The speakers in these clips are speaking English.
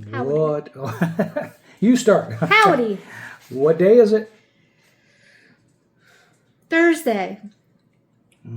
Howdy. What? You start. Howdy. What day is it? Thursday,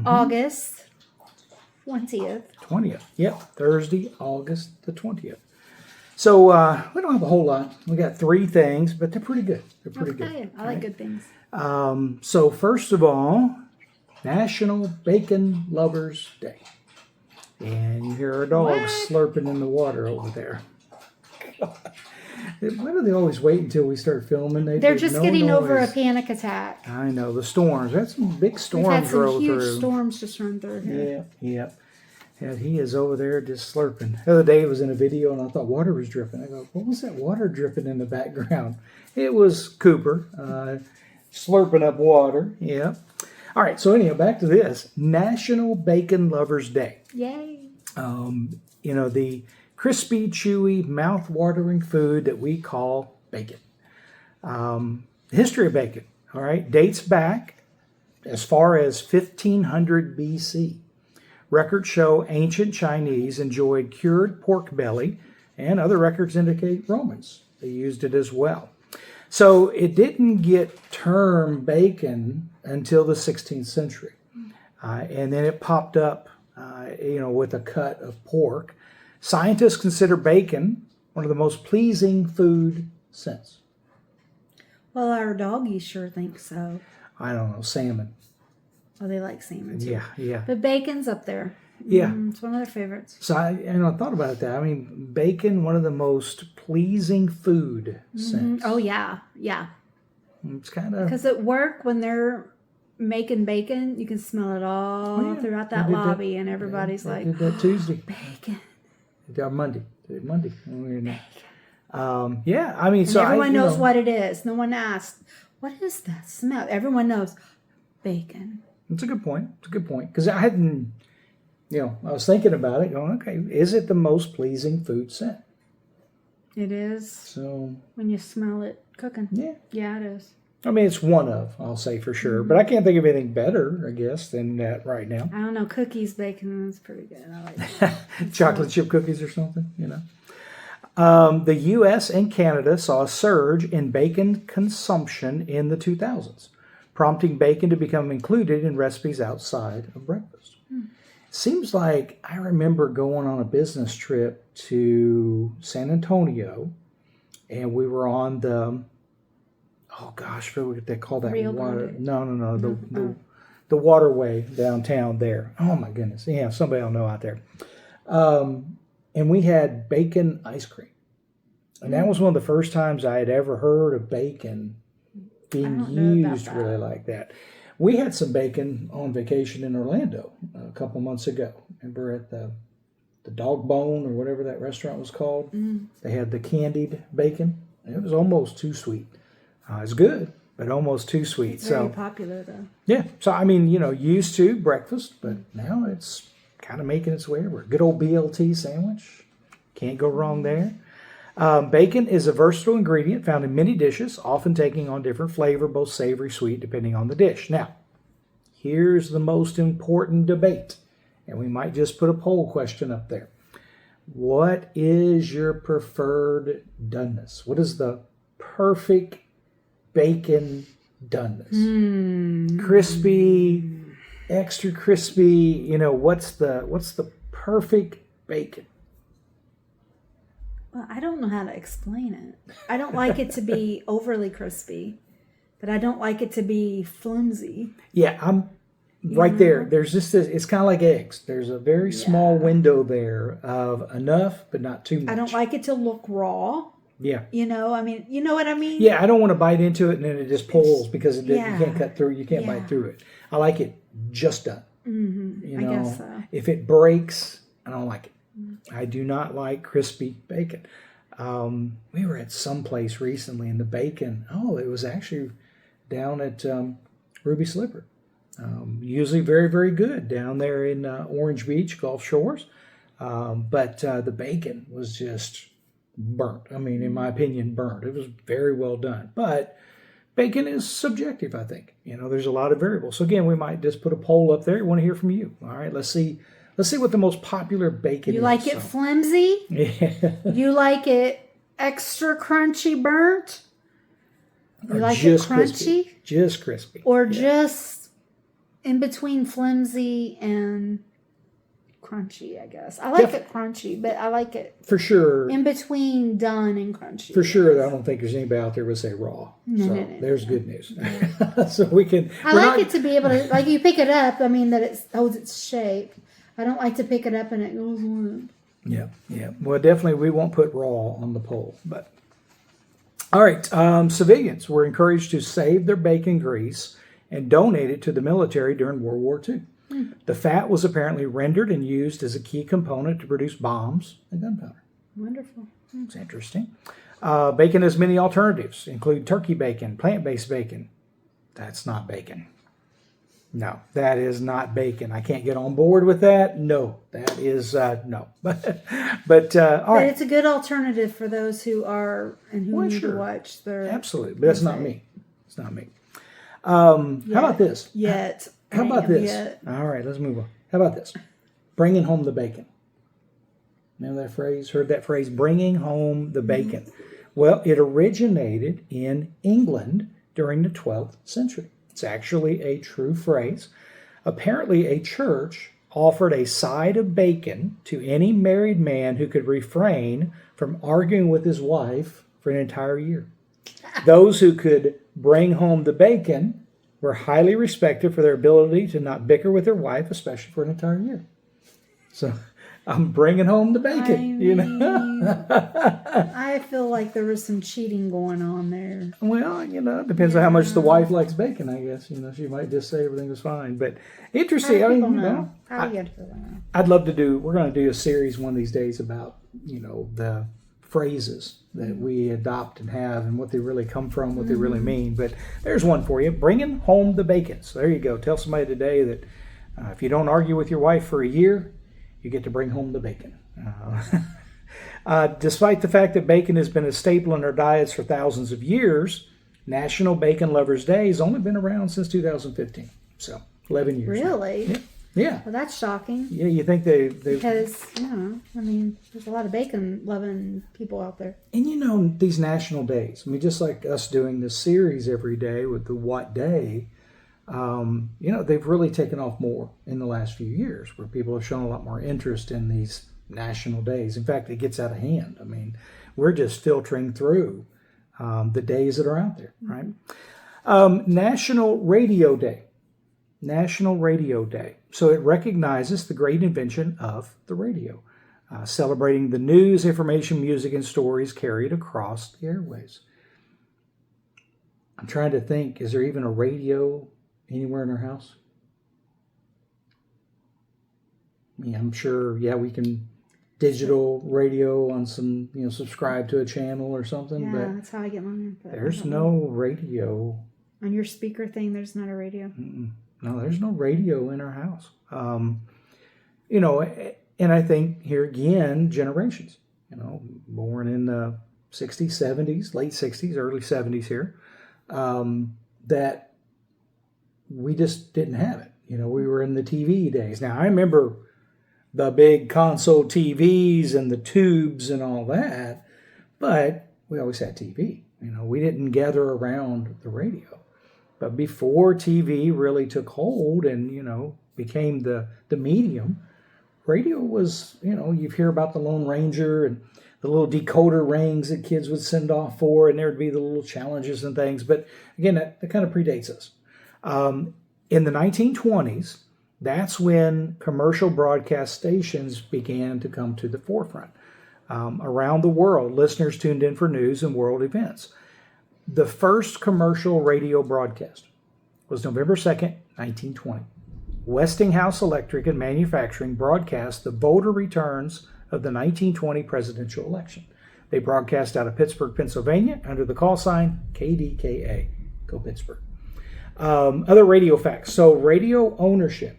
August 20th. 20th. Yep, Thursday, August the 20th. So we don't have a whole lot. We got 3 things, but they're pretty good. They're pretty good. I like good things. So first of all, National Bacon Lovers Day. And you hear our dog slurping in the water over there. Why do they always wait until we start filming? They're just getting over a panic attack. I know, the storms. We had some big storms We've had some roll huge through. storms just run through here. Yeah. And he is over there just slurping. The other day it was in a video and I thought water was dripping. I go, what was that water dripping in the background? It was Cooper slurping up water. Yeah. All right, so anyhow, back to this. National Bacon Lovers Day. Yay. The crispy, chewy, mouth-watering food that we call bacon. The history of bacon, all right, dates back as far as 1500 BC. Records show ancient Chinese enjoyed cured pork belly, and other records indicate Romans. They used it as well. So it didn't get termed bacon until the 16th century. And then it popped up, with a cut of pork. Scientists consider bacon one of the most pleasing food since. Well, our doggies sure think so. I don't know, salmon. Oh, they like salmon too. Yeah. But bacon's up there. Yeah. It's one of their favorites. So I thought about that. I mean, bacon, one of the most pleasing food scents. Oh, yeah. It's kind of... Because at work, when they're making bacon, you can smell it all throughout that lobby, and everybody's like, did that Tuesday. Bacon. Monday. Monday. Bacon. I mean, And so everyone knows what it is. No one asked, what is that smell? Everyone knows bacon. It's a good point. Because I hadn't, I was thinking about it, going, okay, is it the most pleasing food scent? It is. So when you smell it cooking. Yeah, it is. I mean, it's one of, I'll say for sure. But I can't think of anything better, I guess, than that right now. I don't know. Cookies, bacon is pretty good. I like that. Chocolate chip cookies or something, The U.S. and Canada saw a surge in bacon consumption in the 2000s, prompting bacon to become included in recipes outside of breakfast. Seems like I remember going on a business trip to San Antonio, and we were on the, I forget what they call that. Rio water. Grande. No. The waterway downtown there. Oh my goodness. Yeah, somebody will know out there. And we had bacon ice cream. And that was one of the first times I had ever heard of bacon being used really like that. We had some bacon on vacation in Orlando a couple months ago. Remember at the Dog Bone or whatever that restaurant was called? They had the candied bacon. It was almost too sweet. It's good, but almost too sweet. It's very popular, though. Yeah. So, I mean, used to breakfast, but now it's kind of making its way everywhere. Good old BLT sandwich. Can't go wrong there. Bacon is a versatile ingredient found in many dishes, often taking on different flavor, both savory, sweet, depending on the dish. Now, here's the most important debate, and we might just put a poll question up there. What is your preferred doneness? What is the perfect bacon doneness? Crispy, extra crispy. What's the perfect bacon? Well, I don't know how to explain it. I don't like it to be overly crispy, but I don't like it to be flimsy. Yeah, I'm right there. There's just this, it's kind of like eggs. There's a very small window there of enough, but not too much. I don't like it to look raw. Yeah. You know what I mean? Yeah, I don't want to bite into it and then it just pulls because you can't cut through. You can't bite through it. I like it just done. I guess so. If it breaks, I don't like it. I do not like crispy bacon. We were at some place recently and the bacon, it was actually down at Ruby Slipper. Usually very, very good down there in Orange Beach, Gulf Shores. But the bacon was just burnt. I mean, in my opinion, burnt. It was very well done. But bacon is subjective, I think. There's a lot of variables. So again, we might just put a poll up there. We want to hear from you. All right, let's see what the most popular bacon is. You like it flimsy? Yeah. You like it extra crunchy burnt? You Or like it just crunchy? crispy. Just crispy. Or just in between flimsy and crunchy, I guess. I like it crunchy, but I like it For sure. in between done and crunchy. For sure, I don't think there's anybody out there would say raw. No, there's good news. So we can. I like it to be able to, like you pick it up, I mean, that it holds its shape. I don't like to pick it up and it goes limp. Yeah. Well, definitely we won't put raw on the poll. But all right, civilians were encouraged to save their bacon grease and donate it to the military during World War II. The fat was apparently rendered and used as a key component to produce bombs and gunpowder. Wonderful. It's interesting. Bacon has many alternatives, include turkey bacon, plant-based bacon. That's not bacon. No, that is not bacon. I can't get on board with that. No, that is no. But all right. But it's a good alternative for those who are and who need to watch their. Absolutely, but that's not me. It's not me. How about this? How about this? All right, let's move on. How about this? Bringing home the bacon. Remember that phrase? Heard that phrase? Bringing home the bacon. Well, it originated in England during the 12th century. It's actually a true phrase. Apparently, a church offered a side of bacon to any married man who could refrain from arguing with his wife for an entire year. Those who could bring home the bacon were highly respected for their ability to not bicker with their wife, especially for an entire year. So I'm bringing home the bacon, I feel like there was some cheating going on there. Well, it depends on how much the wife likes bacon, I guess. She might just say everything was fine. But interesting. How do people know? How do you know? I'd love to we're going to do a series one of these days about, the phrases that we adopt and have and what they really come from, what they really mean. But there's one for you. Bringing home the bacon. So there you go. Tell somebody today that if you don't argue with your wife for a year, you get to bring home the bacon. Despite the fact that bacon has been a staple in our diets for thousands of years, National Bacon Lovers Day has only been around since 2015. So 11 years. Really? Now. Yeah. Well, that's shocking. Yeah, you think they because there's a lot of bacon loving people out there. And these national days. Just like us doing this series every day with the What Day, they've really taken off more in the last few years, where people have shown a lot more interest in these national days. In fact, it gets out of hand. We're just filtering through the days that are out there, right? National Radio Day. National Radio Day. So it recognizes the great invention of the radio, celebrating the news, information, music, and stories carried across the airways. I'm trying to think, is there even a radio anywhere in our house? I'm sure, we can digital radio on some, subscribe to a channel or something. Yeah, but that's how I get mine. There's no radio. On your speaker thing, there's not a radio? No, there's no radio in our house. And I think here again, generations, born in the 60s, 70s, late 60s, early 70s here, that we just didn't have it. We were in the TV days. Now, I remember the big console TVs and the tubes and all that, but we always had TV. We didn't gather around the radio. But before TV really took hold and, became the medium, radio was, you hear about the Lone Ranger and the little decoder rings that kids would send off for, and there would be the little challenges and things. But again, that kind of predates us. In the 1920s, that's when commercial broadcast stations began to come to the forefront. Around the world, listeners tuned in for news and world events. The first commercial radio broadcast was November 2nd, 1920. Westinghouse Electric and Manufacturing broadcast the voter returns of the 1920 presidential election. They broadcast out of Pittsburgh, Pennsylvania under the call sign KDKA. Go Pittsburgh. Other radio facts. So radio ownership.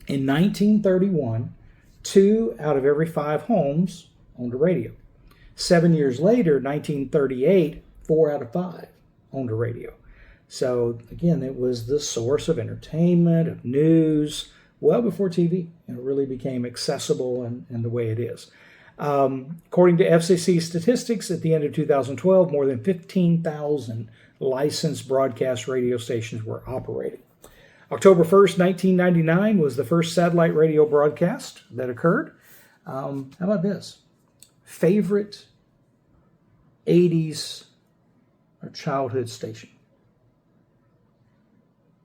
In 1931, 2 out of every 5 homes owned a radio. 7 years later, 1938, 4 out of 5 owned a radio. So again, it was the source of entertainment, of news, well before TV. It really became accessible and the way it is. According to FCC statistics, at the end of 2012, more than 15,000 licensed broadcast radio stations were operating. October 1st, 1999 was the first satellite radio broadcast that occurred. How about this? Favorite 80s or childhood station?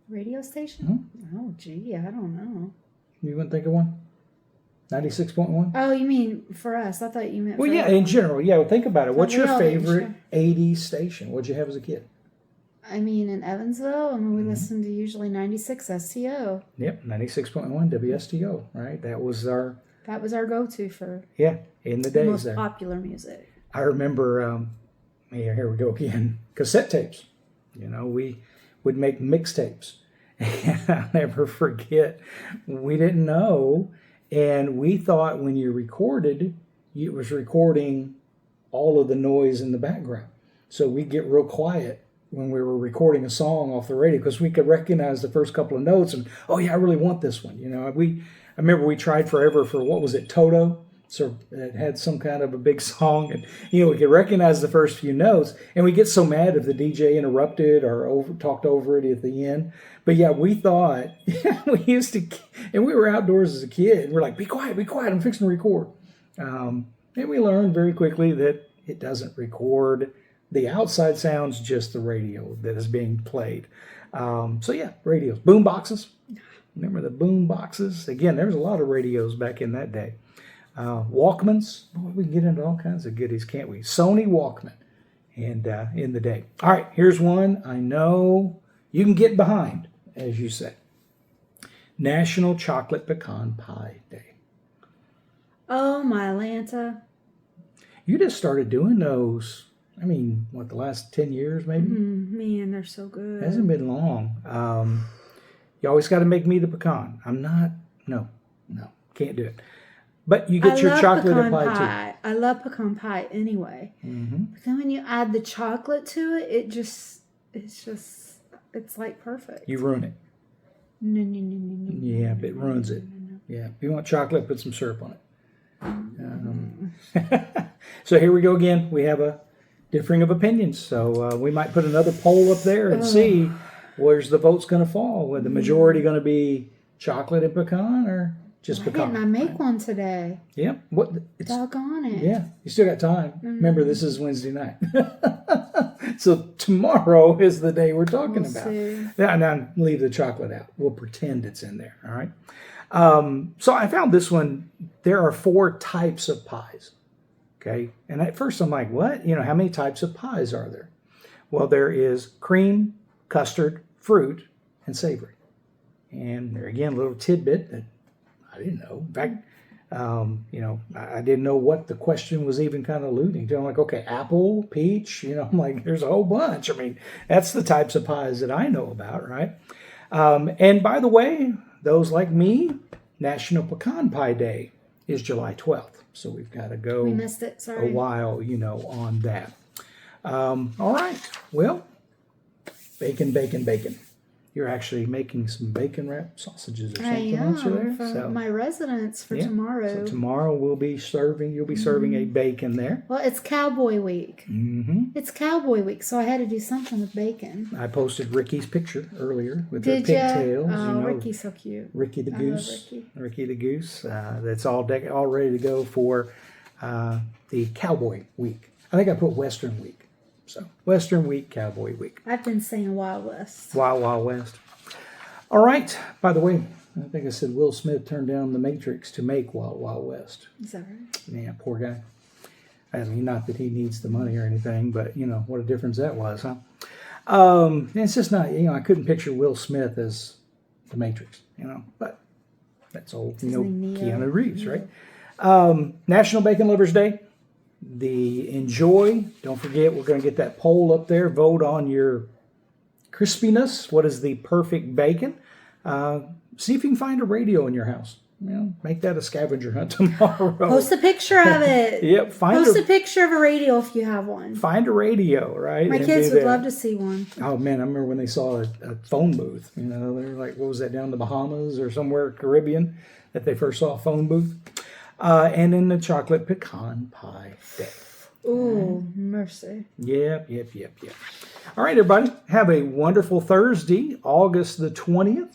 Radio station? Oh, gee, I don't know. You want to think of one? 96.1? Oh, you mean for us? I thought you meant Well, for yeah, in general. Yeah, well, think about it. What's we your all didn't, favorite sure. 80s station? What'd you have as a kid? I mean, in Evansville, we listened to usually 96 STO. Yep, 96.1 WSTO, right? That was our go-to for in the the days most there. popular music. I remember, here we go again, cassette tapes. We would make mixtapes. And I'll never forget, we didn't know, and we thought when you recorded, it was recording all of the noise in the background. So we'd get real quiet when we were recording a song off the radio because we could recognize the first couple of notes and, oh yeah, I really want this one. I remember we tried forever for, what was it, Toto? So it had some kind of a big song, and we could recognize the first few notes, and we get so mad if the DJ interrupted or talked over it at the end. But yeah, we thought we used to, and we were outdoors as a kid, and we're like, be quiet, I'm fixing to record. And we learned very quickly that it doesn't record the outside sounds, just the radio that is being played. So yeah, radios, boom boxes. Remember the boom boxes? Again, there was a lot of radios back in that day. Walkmans. Boy, we can get into all kinds of goodies, can't we? Sony Walkman, and in the day. All right, here's one I know you can get behind, as you say. National Chocolate Pecan Pie Day. Oh, my Atlanta. You just started doing those, the last 10 years maybe? Man, they're so good. It hasn't been long. You always got to make me the pecan. No, can't do it. But you get your chocolate and pie too. I love pecan pie anyway. But then when you add the chocolate to it, it's like perfect. You ruin it. No. Yeah, it ruins it. Yeah, if you want chocolate, put some syrup on it. So here we go again. We have a differing of opinions. So we might put another poll up there and see where's the vote's going to fall. With the majority going to be chocolate and pecan or just pecan? Why didn't I make one today? Yep. Doggone it. Yeah, you still got time. Remember, this is Wednesday night. So tomorrow is the day we're talking about. See. Now leave the chocolate out. We'll pretend it's in there. All right. So I found this one. There are 4 types of pies. Okay. And at first I'm like, what? How many types of pies are there? Well, there is cream, custard, fruit, and savory. And there again, a little tidbit that I didn't know. In fact, I didn't know what the question was even kind of alluding to. I'm like, okay, apple, peach, I'm like, there's a whole bunch. That's the types of pies that I know about, right? And by the way, those like me, National Pecan Pie Day is July 12th. So we've got to go We missed it, sorry. a while, on that. All right. Well, bacon. You're actually making some bacon wrap sausages or something, aren't you there? For my residents for tomorrow. So tomorrow you'll be serving a bacon there. Well, it's Cowboy Week. Mm-hmm. It's Cowboy Week, so I had to do something with bacon. I posted Ricky's picture earlier with Did her ya? pigtails. Oh, Ricky's so cute. Ricky the I Goose. love Ricky. Ricky the Goose. That's all ready to go for the Cowboy Week. I think I put Western Week. So, Western Week, Cowboy Week. I've been saying Wild West. Wild, Wild West. All right. By the way, I think I said Will Smith turned down The Matrix to make Wild, Wild West. Is that right? Yeah, poor guy. Not that he needs the money or anything, but, what a difference that was, huh? It's just not, I couldn't picture Will Smith as The Matrix, but that's old, Keanu Reeves, right? National Bacon Lovers Day. Don't forget, we're going to get that poll up there. Vote on your crispiness. What is the perfect bacon? See if you can find a radio in your house. Make that a scavenger hunt tomorrow. Post a picture of it. Yep. Post a picture of a radio if you have one. Find a radio, right? My kids would love to see one. Oh, man, I remember when they saw a phone booth. They were like, what was that, down in the Bahamas or somewhere Caribbean, that they first saw a phone booth. and then the chocolate pecan pie day. Ooh, mercy. Yep. All right, everybody. Have a wonderful Thursday, August the 20th.